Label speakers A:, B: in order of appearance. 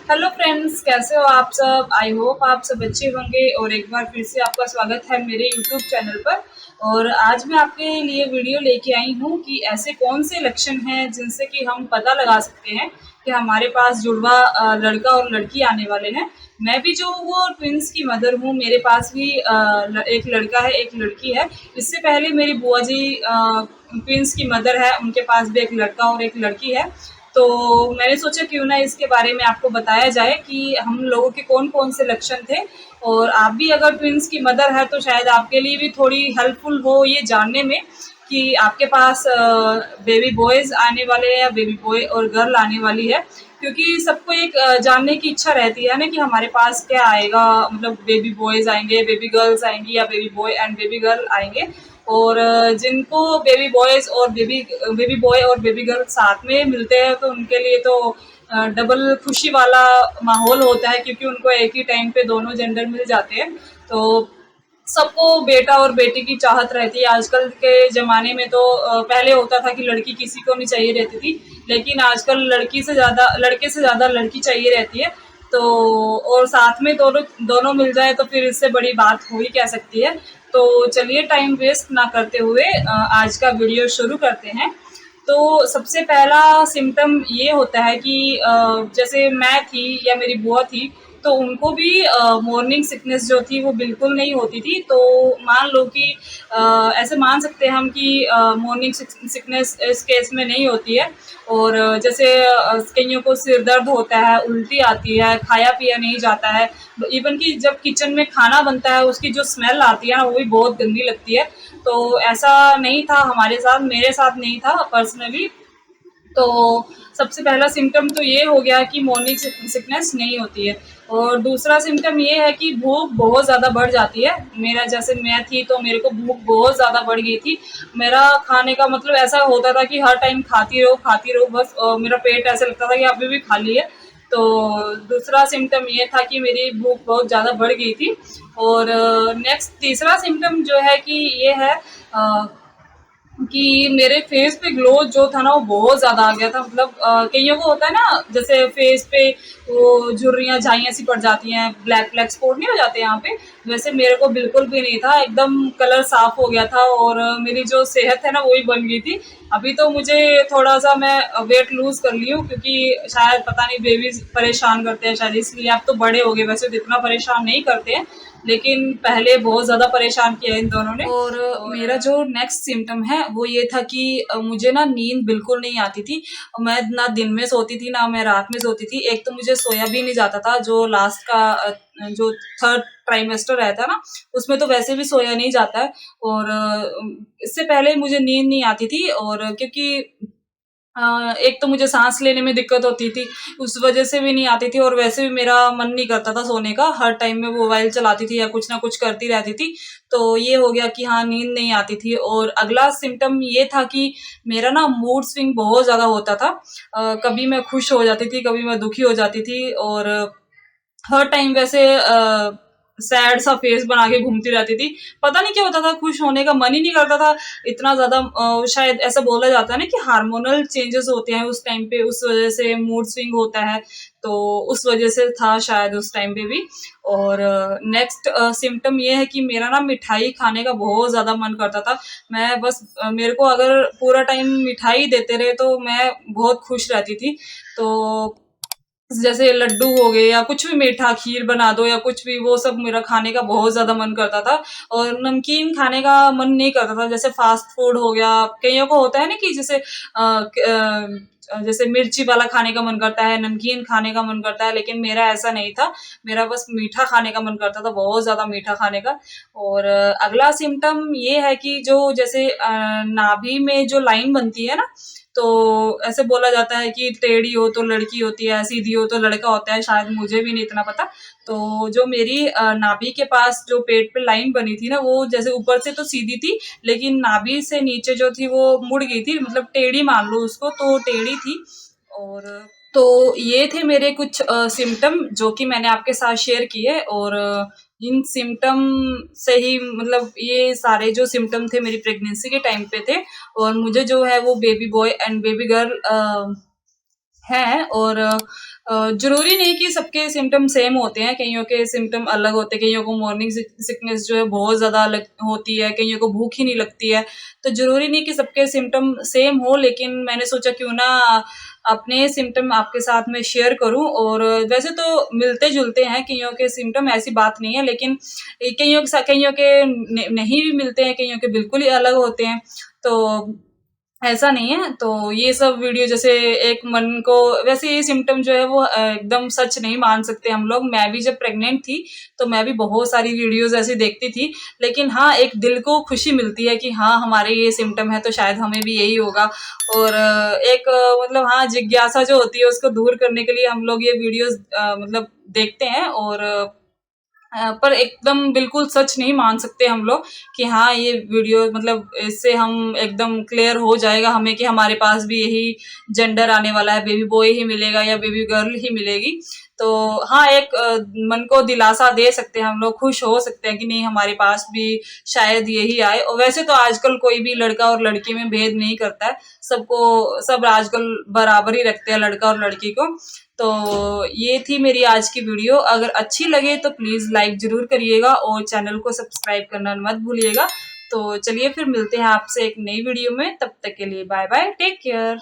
A: Hello friends, कैसे हो आप सब। आई होप आप सब अच्छे होंगे और एक बार फिर से आपका स्वागत है मेरे यूट्यूब चैनल पर। और आज मैं आपके लिए वीडियो लेके आई हूँ कि ऐसे कौन से लक्षण हैं जिनसे कि हम पता लगा सकते हैं कि हमारे पास जुड़वा लड़का और लड़की आने वाले हैं। मैं भी जो वो ट्विंस की मदर हूँ, मेरे पास भी एक लड़का है एक लड़की है। इससे पहले मेरी बुआ जी ट्विंस की मदर है, उनके पास भी एक लड़का और एक लड़की है। तो मैंने सोचा क्यों ना इसके बारे में आपको बताया जाए कि हम लोगों के कौन-कौन से लक्षण थे। और आप भी अगर ट्विन्स की मदर है तो शायद आपके लिए भी थोड़ी हेल्पफुल हो ये जानने में कि आपके पास बेबी बॉयज़ आने वाले हैं या बेबी बॉय और गर्ल आने वाली है। क्योंकि सबको एक जानने की इच्छा रहती है ना कि हमारे पास क्या आएगा, मतलब बेबी बॉयज़ आएँगे, बेबी गर्ल्स आएँगी या baby boy and baby girl आएँगे। और जिनको बेबी बॉयज़ और बेबी बॉय और बेबी गर्ल साथ में मिलते हैं तो उनके लिए तो डबल खुशी वाला माहौल होता है, क्योंकि उनको एक ही टाइम पे दोनों जेंडर मिल जाते हैं। तो सबको बेटा और बेटी की चाहत रहती है। आजकल के ज़माने में तो पहले होता था कि लड़की किसी को नहीं चाहिए रहती थी, लेकिन आजकल लड़के से ज़्यादा लड़की चाहिए रहती है। तो और साथ में दोनों दोनों मिल जाए तो फिर इससे बड़ी बात हो ही क्या सकती है। तो चलिए टाइम वेस्ट ना करते हुए आज का वीडियो शुरू करते हैं। तो सबसे पहला सिम्पटम ये होता है कि जैसे मैं थी या मेरी बुआ थी, तो उनको भी मॉर्निंग सिकनेस जो थी वो बिल्कुल नहीं होती थी। तो मान लो कि ऐसे मान सकते हैं हम कि मॉर्निंग सिकनेस इस केस में नहीं होती है। और जैसे कईयों को सिर दर्द होता है, उल्टी आती है, खाया पिया नहीं जाता है। इवन कि जब किचन में खाना बनता है उसकी जो स्मेल आती है ना वो भी बहुत गंदी लगती है। तो ऐसा नहीं था हमारे साथ, मेरे साथ नहीं था पर्सनली। तो सबसे पहला सिम्पटम तो ये हो गया कि मॉर्निंग सिकनेस नहीं होती है। और दूसरा सिम्पटम ये है कि भूख बहुत ज़्यादा बढ़ जाती है। मेरा जैसे मैं थी तो मेरे को भूख बहुत ज़्यादा बढ़ गई थी। मेरा खाने का मतलब ऐसा होता था कि हर टाइम खाती रहो बस, मेरा पेट ऐसा लगता था कि अभी भी खाली है। तो दूसरा सिम्पटम ये था कि मेरी भूख बहुत ज़्यादा बढ़ गई थी। और नेक्स्ट तीसरा सिम्पटम जो है कि ये है कि मेरे फेस पे ग्लो जो था ना वो बहुत ज़्यादा आ गया था। मतलब कईयों को होता है ना, जैसे फेस पे वो झुर्रियाँ झाइयाँ सी पड़ जाती हैं, ब्लैक ब्लैक स्पॉट नहीं हो जाते यहाँ पे। वैसे मेरे को बिल्कुल भी नहीं था, एकदम कलर साफ हो गया था और मेरी जो सेहत है ना वो ही बन गई थी। अभी तो मुझे थोड़ा सा मैं वेट लूज कर ली हूँ, क्योंकि शायद पता नहीं बेबीज परेशान करते हैं शायद इसलिए। आप तो बड़े हो गए, वैसे तो इतना परेशान नहीं करते हैं, लेकिन पहले बहुत ज़्यादा परेशान किया इन दोनों ने। और मेरा जो नेक्स्ट सिम्पटम है वो ये था कि मुझे ना नींद बिल्कुल नहीं आती थी। मैं ना दिन में सोती थी ना मैं रात में सोती थी। एक तो मुझे सोया भी नहीं जाता था, जो लास्ट का जो थर्ड ट्राइमेस्टर रहता है ना उसमें तो वैसे भी सोया नहीं जाता है। और इससे पहले मुझे नींद नहीं आती थी। और क्योंकि एक तो मुझे सांस लेने में दिक्कत होती थी, उस वजह से भी नहीं आती थी। और वैसे भी मेरा मन नहीं करता था सोने का, हर टाइम में मोबाइल चलाती थी या कुछ ना कुछ करती रहती थी। तो ये हो गया कि हाँ, नींद नहीं आती थी। और अगला सिम्पटम ये था कि मेरा ना मूड स्विंग बहुत ज़्यादा होता था। कभी मैं खुश हो जाती थी, कभी मैं दुखी हो जाती थी। और हर टाइम वैसे सैड सा फेस बना के घूमती रहती थी। पता नहीं क्या होता था, खुश होने का मन ही नहीं करता था इतना ज़्यादा। शायद ऐसा बोला जाता है ना कि हार्मोनल चेंजेस होते हैं उस टाइम पे, उस वजह से मूड स्विंग होता है। तो उस वजह से था शायद उस टाइम पे भी। और नेक्स्ट सिम्पटम ये है कि मेरा ना मिठाई खाने का बहुत ज़्यादा मन करता था। मैं बस मेरे को अगर पूरा टाइम मिठाई देते रहे तो मैं बहुत खुश रहती थी। तो जैसे लड्डू हो गए या कुछ भी मीठा, खीर बना दो या कुछ भी, वो सब मेरा खाने का बहुत ज़्यादा मन करता था। और नमकीन खाने का मन नहीं करता था, जैसे फ़ास्ट फ़ूड हो गया। कइयों को होता है ना कि जैसे मिर्ची वाला खाने का मन करता है, नमकीन खाने का मन करता है, लेकिन मेरा ऐसा नहीं था। मेरा बस मीठा खाने का मन करता था, बहुत ज़्यादा मीठा खाने का। और अगला सिम्पटम ये है कि जो जैसे नाभि में जो लाइन बनती है ना, तो ऐसे बोला जाता है कि टेढ़ी हो तो लड़की होती है, सीधी हो तो लड़का होता है, शायद मुझे भी नहीं इतना पता। तो जो मेरी नाभि के पास जो पेट पे लाइन बनी थी ना वो जैसे ऊपर से तो सीधी थी, लेकिन नाभि से नीचे जो थी वो मुड़ गई थी, मतलब टेढ़ी मान लो उसको, तो टेढ़ी थी। और तो ये थे मेरे कुछ सिम्पटम जो कि मैंने आपके साथ शेयर किए। और इन सिम्पटम से ही, मतलब ये सारे जो सिम्पटम थे मेरी प्रेगनेंसी के टाइम पे थे। और मुझे जो है वो baby boy and baby girl हैं। और ज़रूरी नहीं कि सबके सिम्पटम सेम होते हैं, कइयों के सिम्पटम अलग होते हैं, कइयों को मॉर्निंग सिकनेस जो है बहुत ज़्यादा अलग होती है, कइयों को भूख ही नहीं लगती है। तो ज़रूरी नहीं कि सबके सिम्पटम सेम हो, लेकिन मैंने सोचा क्यों ना अपने सिम्पटम आपके साथ में शेयर करूँ। और वैसे तो मिलते-जुलते हैं कइयों के सिम्पटम, ऐसी बात नहीं है, लेकिन कइयों के नहीं भी मिलते हैं, कइयों के बिल्कुल ही अलग होते हैं। तो ऐसा नहीं है। तो ये सब वीडियो जैसे एक मन को, वैसे ये सिम्पटम जो है वो एकदम सच नहीं मान सकते हम लोग। मैं भी जब प्रेग्नेंट थी तो मैं भी बहुत सारी वीडियोज़ ऐसी देखती थी, लेकिन हाँ, एक दिल को खुशी मिलती है कि हाँ, हमारे ये सिम्पटम है तो शायद हमें भी यही होगा। और एक मतलब हाँ, जिज्ञासा जो होती है उसको दूर करने के लिए हम लोग ये वीडियोज़ मतलब देखते हैं। और पर एकदम बिल्कुल सच नहीं मान सकते हम लोग कि हाँ, ये वीडियो मतलब इससे हम एकदम क्लियर हो जाएगा हमें कि हमारे पास भी यही जेंडर आने वाला है, बेबी बॉय ही मिलेगा या बेबी गर्ल ही मिलेगी। तो हाँ, एक मन को दिलासा दे सकते हैं हम लोग, खुश हो सकते हैं कि नहीं, हमारे पास भी शायद यही आए। और वैसे तो आजकल कोई भी लड़का और लड़की में भेद नहीं करता है, सब आजकल बराबर ही रखते हैं लड़का और लड़की को। तो ये थी मेरी आज की वीडियो। अगर अच्छी लगे तो प्लीज़ लाइक ज़रूर करिएगा और चैनल को सब्सक्राइब करना मत भूलिएगा। तो चलिए फिर मिलते हैं आपसे एक नई वीडियो में, तब तक के लिए बाय बाय, टेक केयर।